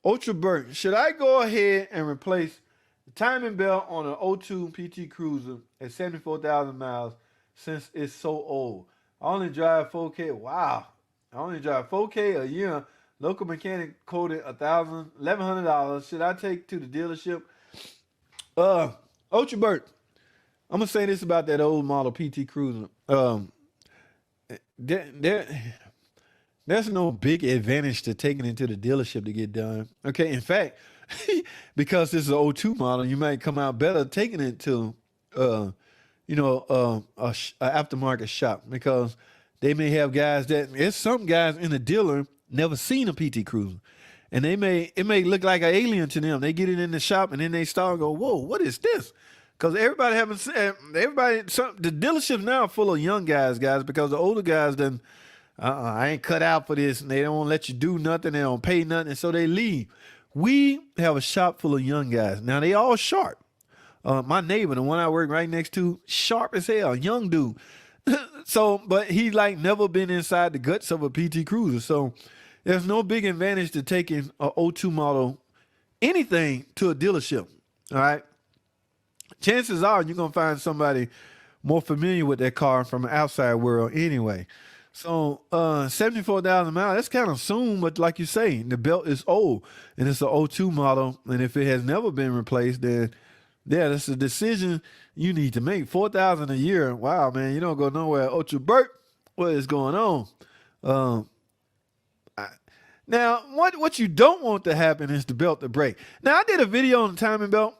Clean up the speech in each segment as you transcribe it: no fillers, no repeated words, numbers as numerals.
Ultra Burt, should I go ahead and replace the timing belt on an '02 PT Cruiser at 74,000 miles since it's so old? I only drive 4K. Wow. I only drive 4K a year. Local mechanic quoted $1,100. Should I take to the dealership? Uh, Ultra Burt, I'm gonna say this about that old model PT Cruiser. There, there, there's no big advantage to taking it to the dealership to get done. Okay, in fact, because this is an '02 model, you might come out better taking it to, uh, a aftermarket shop because they may have guys that there's some guys in the dealer never seen a PT Cruiser, and it may look like an alien to them. They get it in the shop and then they start and go, "Whoa, what is this?" Because everybody haven't seen everybody. The dealerships now are full of young guys, because the older guys done. I ain't cut out for this, and they don't let you do nothing. They don't pay nothing, and so they leave. We have a shop full of young guys. Now they all sharp. My neighbor, the one I work right next to, sharp as hell, young dude. So, but he like never been inside the guts of a PT Cruiser. So there's no big advantage to taking a '02 model anything to a dealership. All right. Chances are you're gonna find somebody more familiar with that car from the outside world anyway. So 74,000 miles, that's kind of soon, but like you say, the belt is old and it's an '02 model. And if it has never been replaced, then yeah, that's a decision you need to make. 4,000 a year. Wow, man, you don't go nowhere. Ultra Burt, what is going on? Um, Now, what you don't want to happen is the belt to break. Now, I did a video on the timing belt,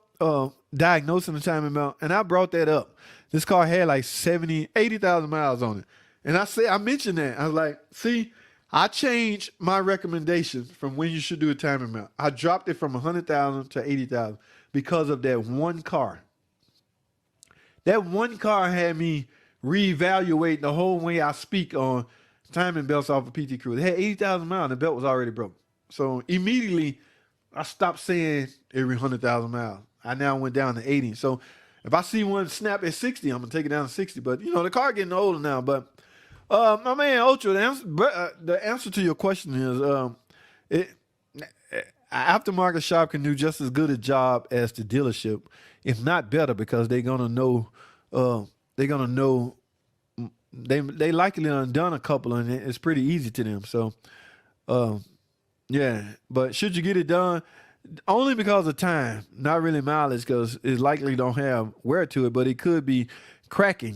diagnosing the timing belt, and I brought that up. This car had like 80,000 miles on it. And I mentioned that. I was like, see, I changed my recommendation from when you should do a timing belt. I dropped it from 100,000 to 80,000 because of that one car. That one car had me reevaluate the whole way I speak on timing belts off a PT Cruiser. It had 80,000 miles and the belt was already broke. So immediately I stopped saying every 100,000 miles. I now went down to 80. So if I see one snap at 60, I'm going to take it down to 60. But, the car getting older now. But my man, Ultra, the answer to your question is an aftermarket shop can do just as good a job as the dealership, if not better, because they're going to know they likely done a couple and it's pretty easy to them. So, yeah. But should you get it done? Only because of time, not really mileage, because it likely don't have wear to it, but it could be cracking.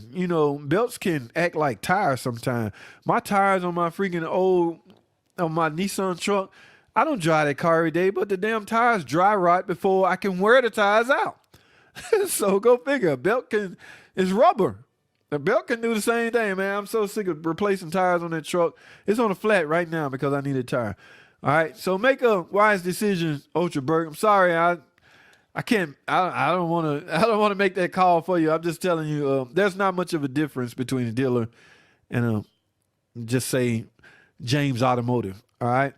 Belts can act like tires sometimes. My tires on my on my Nissan truck, I don't dry that car every day, but the damn tires dry rot before I can wear the tires out. So go figure. A belt it's rubber. The belt can do the same thing, man. I'm so sick of replacing tires on that truck. It's on a flat right now because I need a tire. All right, so make a wise decision, Ultra Burt. I'm sorry, I can't. I don't want to make that call for you. I'm just telling you, there's not much of a difference between a dealer and just say James Automotive. All right.